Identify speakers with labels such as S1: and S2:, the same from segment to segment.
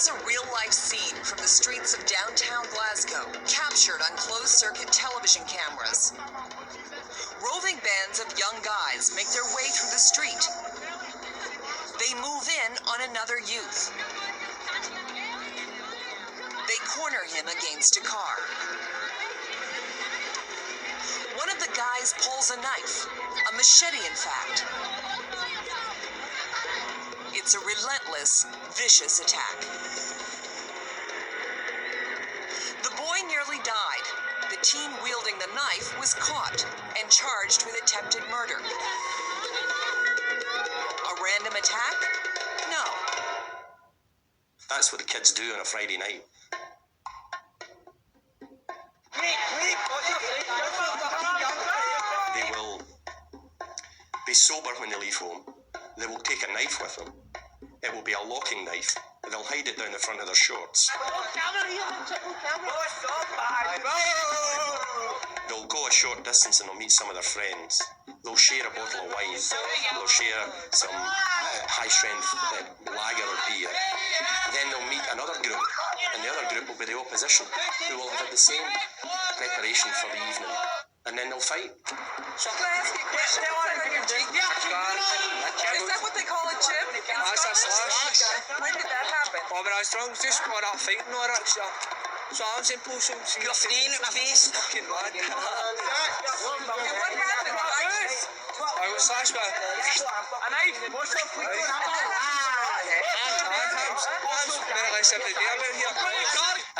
S1: Here's a real-life scene from the streets of downtown Glasgow, captured on closed-circuit television cameras. Roving bands of young guys make their way through the street. They move in on another youth. They corner him against a car. One of the guys pulls a knife, a machete in fact. It's a relentless, vicious attack. The boy nearly died. The teen wielding the knife was caught and charged with attempted murder. A random attack? No.
S2: That's what the kids do on a Friday night. They will be sober when they leave home. They will take a knife with them. It will be a locking knife. They'll hide it down the front of their shorts. They'll go a short distance and they'll meet some of their friends. They'll share a bottle of wine. They'll share some high-strength lager or beer. Then they'll meet another group, and the other group will be the opposition, who will have had the same preparation for the evening. And then they'll fight.
S1: So can I ask you a question? Is that what they call a chip?
S3: That's a slash.
S1: When did that happen?
S3: Oh, when I was drunk, just got up fighting or that stuff. So I was in potion. You're freeing at my face. Fucking bad.
S1: And what happened?
S3: I was slashed by a knife.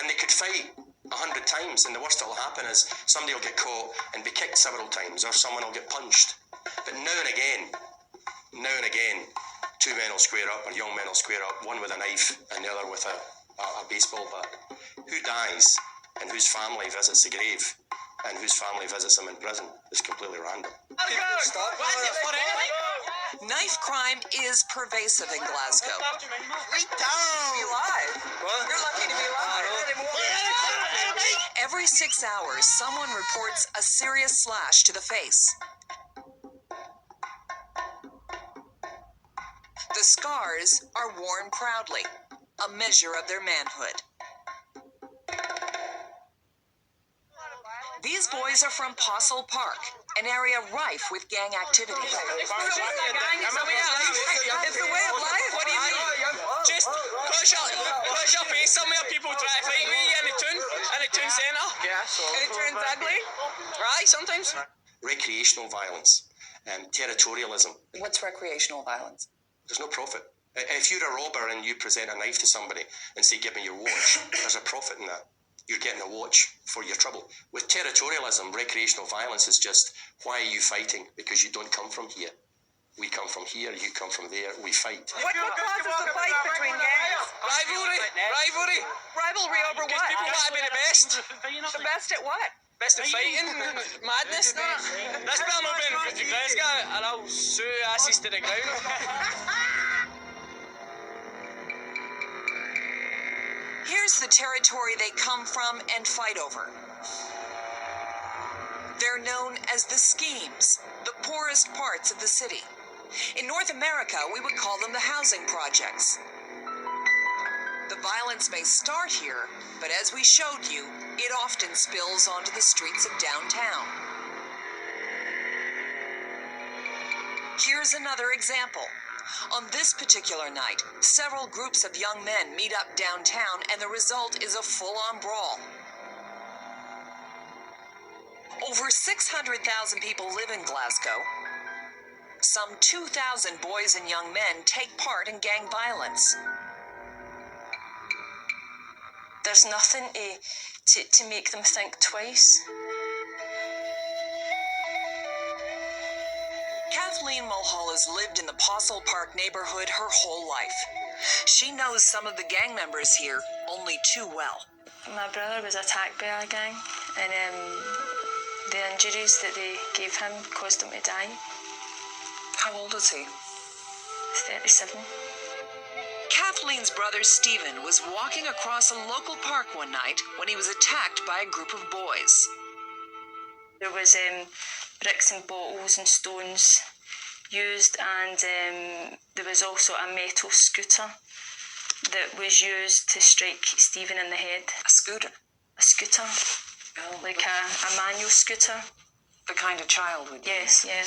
S2: And they could fight 100 times, and the worst that will happen is somebody will get caught and be kicked several times, or someone will get punched. But now and again, two men will square up, or young men will square up, one with a knife and the other with a baseball bat. Who dies and whose family visits the grave and whose family visits them in prison is completely random.
S1: Knife crime is pervasive in Glasgow. You're lucky to be alive. Every 6 hours, someone reports a serious slash to the face. The scars are worn proudly, a measure of their manhood. These boys are from Postle Park, an area rife with gang activity. It's the way of life. What do you mean?
S3: Just push your face somewhere, people try to fight me in the town centre.
S1: Yeah, so. And it turns ugly?
S3: Right, sometimes.
S2: Recreational violence and territorialism.
S1: What's recreational violence?
S2: There's no profit. If you're a robber and you present a knife to somebody and say, give me your watch, there's a profit in that. You're getting a watch for your trouble. With territorialism, recreational violence is just, why are you fighting? Because you don't come from here. We come from here, you come from there, we fight.
S1: What causes the fight between gangs?
S3: Rivalry.
S1: Rivalry over what?
S3: Because people want to be the best.
S1: The best at what?
S3: Best at fighting, madness, no? That's why I'm moving to Glasgow, and I'll sue asses to the ground.
S1: Here's the territory they come from and fight over. They're known as the schemes, the poorest parts of the city. In North America, we would call them the housing projects. The violence may start here, but as we showed you, it often spills onto the streets of downtown. Here's another example. On this particular night, several groups of young men meet up downtown, and the result is a full-on brawl. Over 600,000 people live in Glasgow. Some 2,000 boys and young men take part in gang violence.
S4: There's nothing to make them think twice.
S1: Kathleen Mulhall has lived in the Postle Park neighborhood her whole life. She knows some of the gang members here only too well.
S4: My brother was attacked by a gang, and the injuries that they gave him caused him to die.
S1: How old is he?
S4: 37.
S1: Kathleen's brother Stephen was walking across a local park one night when he was attacked by a group of boys.
S4: There was bricks and bottles and stones used, and there was also a metal scooter. that was used to strike Stephen in the head.
S1: A scooter.
S4: A scooter.
S1: Oh.
S4: Like a manual scooter.
S1: The kind a child would
S4: Yes, yeah.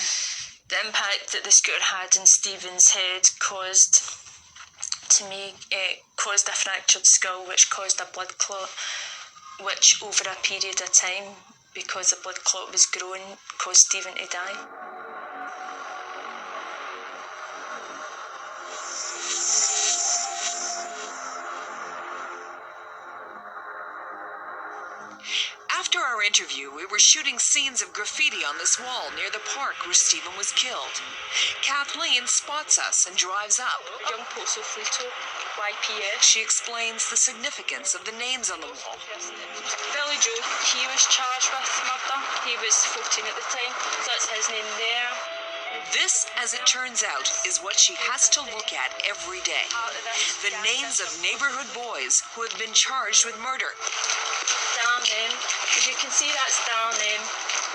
S4: The impact that the scooter had in Stephen's head caused a fractured skull, which caused a blood clot, which over a period of time, because the blood clot was growing, caused Stephen to die.
S1: After our interview, we were shooting scenes of graffiti on this wall near the park where Stephen was killed. Kathleen spots us and drives up.
S4: Young Postal Fleeto, YPS.
S1: She explains the significance of the names on the wall.
S4: Billy Joe, he was charged with murder. He was 14 at the time, so that's his name there.
S1: This, as it turns out, is what she has to look at every day. The names of neighbourhood boys who have been charged with murder.
S4: Darren, as you can see, that's Darren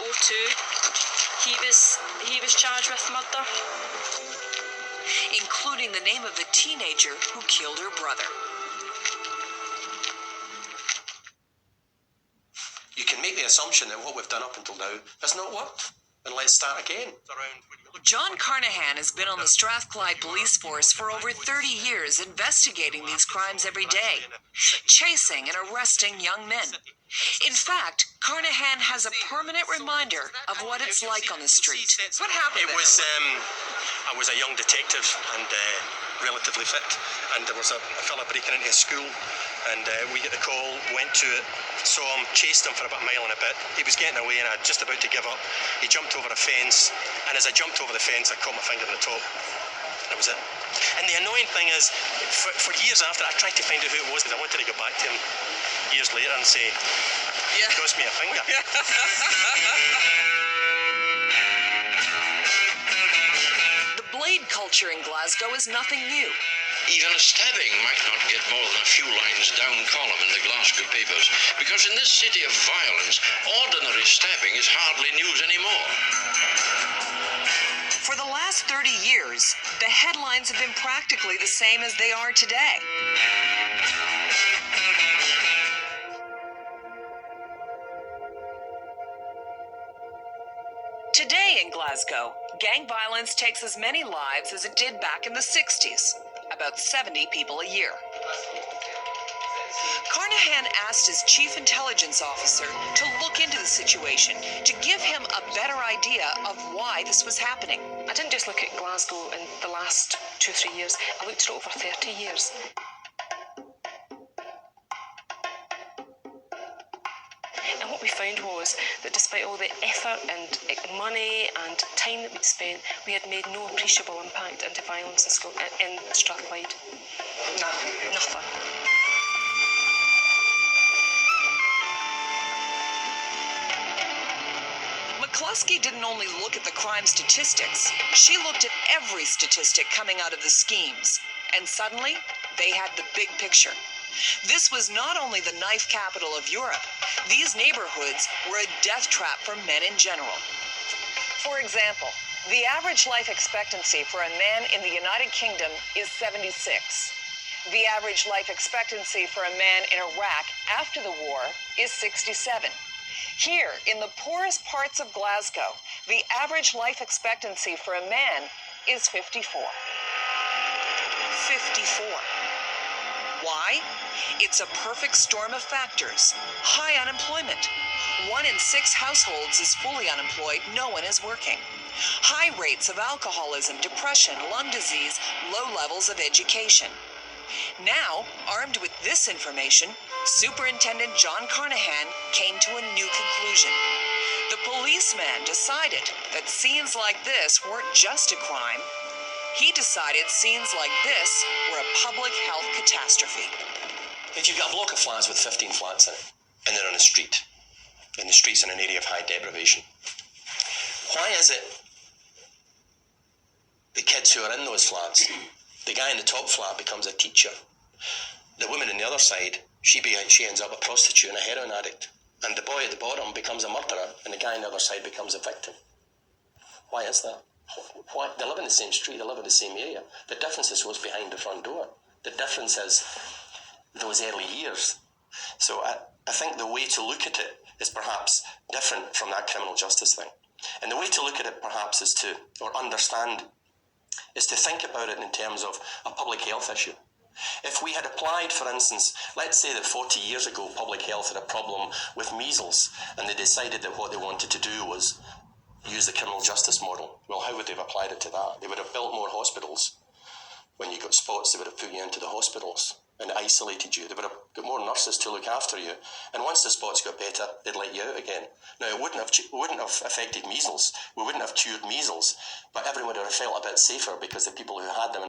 S4: 02. He was charged with murder.
S1: Including the name of the teenager who killed her brother.
S2: You can make the assumption that what we've done up until now has not worked. And let's start again.
S1: John Carnahan has been on the Strathclyde police force for over 30 years, investigating these crimes every day, chasing and arresting young men. In fact, Carnahan has a permanent reminder of what it's like on the street. What happened there?
S2: I was a young detective and relatively fit, and there was a fella breaking into a school, and we get the call, went to it, saw him, chased him for about a mile and a bit. He was getting away and I was just about to give up. He jumped over a fence, and as I jumped over the fence, I caught my finger on the top. That was it. And the annoying thing is, for years after, I tried to find out who it was, because I wanted to go back to him years later and say, "You cost me a finger."
S1: The blade culture in Glasgow is nothing new.
S5: Even a stabbing might not get more than a few lines down column in the Glasgow papers, because in this city of violence, ordinary stabbing is hardly news anymore.
S1: For the last 30 years, the headlines have been practically the same as they are today. Today in Glasgow, gang violence takes as many lives as it did back in the 60s, about 70 people a year. Carnahan asked his chief intelligence officer to look into the situation to give him a better idea of why this was happening.
S6: I didn't just look at Glasgow in the last 2 or 3 years, I looked at it over 30 years. And what we found was that despite all the effort and money and time that we'd spent, we had made no appreciable impact into violence in Strathclyde. Nothing.
S1: McCluskey didn't only look at the crime statistics, she looked at every statistic coming out of the schemes. And suddenly, they had the big picture. This was not only the knife capital of Europe, these neighborhoods were a death trap for men in general. For example, the average life expectancy for a man in the United Kingdom is 76. The average life expectancy for a man in Iraq after the war is 67. Here, in the poorest parts of Glasgow, the average life expectancy for a man is 54. 54. Why? It's a perfect storm of factors. High unemployment. 1 in 6 households is fully unemployed, no one is working. High rates of alcoholism, depression, lung disease, low levels of education. Now, armed with this information, Superintendent John Carnahan came to a new conclusion. The policeman decided that scenes like this weren't just a crime. He decided scenes like this were a public health catastrophe.
S2: If you've got a block of flats with 15 flats in it, and they're on a street, and the street's in an area of high deprivation, why is it the kids who are in those flats, the guy in the top flat becomes a teacher, the woman on the other side, she ends up a prostitute and a heroin addict, and the boy at the bottom becomes a murderer, and the guy on the other side becomes a victim? Why is that? Why? They live in the same street, they live in the same area. The difference is what's behind the front door. The difference is those early years. So I think the way to look at it is perhaps different from that criminal justice thing. And the way to look at it perhaps is to, or understand, is to think about it in terms of a public health issue. If we had applied, for instance, let's say that 40 years ago public health had a problem with measles and they decided that what they wanted to do was use the criminal justice model. Well, how would they have applied it to that? They would have built more hospitals. When you got spots, they would have put you into the hospitals and isolated you. They would have got more nurses to look after you. And once the spots got better, they'd let you out again. Now, it wouldn't have affected measles. We wouldn't have cured measles. But everyone would have felt a bit safer because the people who had them